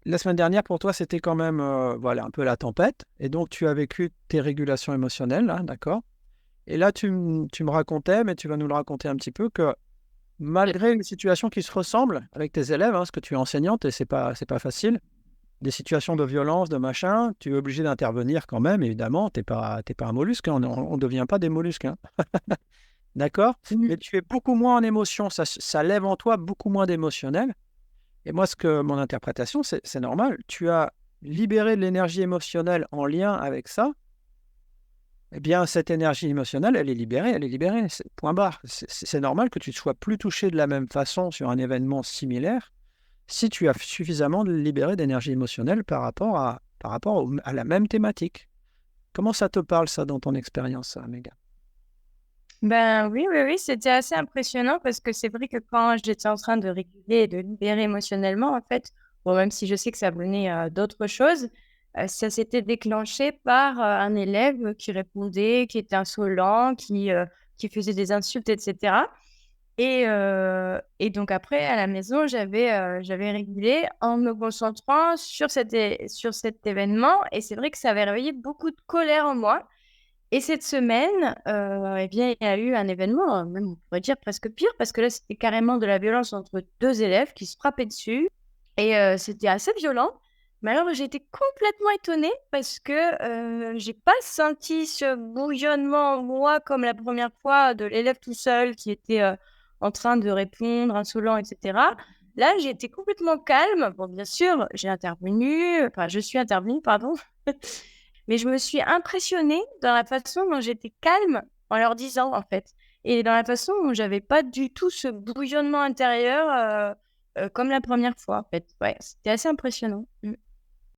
la semaine dernière, pour toi, c'était quand même voilà, un peu la tempête. Et donc, tu as vécu tes régulations émotionnelles, hein, d'accord? Et là, tu me racontais, mais tu vas nous le raconter un petit peu, que malgré une situation qui se ressemble avec tes élèves, hein, parce que tu es enseignante et c'est pas facile, des situations de violence, de machin, tu es obligé d'intervenir quand même, évidemment. T'es pas un mollusque, hein, on ne devient pas des mollusques, hein, d'accord? Mhm. Mais tu es beaucoup moins en émotion, ça lève en toi beaucoup moins d'émotionnel. Et moi, mon interprétation, c'est normal. Tu as libéré de l'énergie émotionnelle en lien avec ça. Eh bien, cette énergie émotionnelle, elle est libérée, point barre. C'est normal que tu ne sois plus touché de la même façon sur un événement similaire si tu as suffisamment libéré d'énergie émotionnelle par rapport à la même thématique. Comment ça te parle, ça, dans ton expérience, ça, Megan? Ben oui, oui, oui, c'était assez impressionnant parce que c'est vrai que quand j'étais en train de réguler et de libérer émotionnellement, en fait, bon, même si je sais que ça venait d'autres choses, ça s'était déclenché par un élève qui répondait, qui était insolent, qui faisait des insultes, etc. Et donc après, à la maison, j'avais régulé en me concentrant sur cet événement. Et c'est vrai que ça avait réveillé beaucoup de colère en moi. Et cette semaine, eh bien, il y a eu un événement, même on pourrait dire presque pire, parce que là, c'était carrément de la violence entre 2 élèves qui se frappaient dessus et c'était assez violent. Mais alors, j'ai été complètement étonnée parce que j'ai pas senti ce bouillonnement en moi comme la première fois de l'élève tout seul qui était en train de répondre, insolent, etc. Là, j'ai été complètement calme. Bon, bien sûr, je suis intervenue, pardon. Mais je me suis impressionnée dans la façon dont j'étais calme en leur disant, en fait. Et dans la façon dont j'avais pas du tout ce bouillonnement intérieur comme la première fois, en fait. Ouais, c'était assez impressionnant.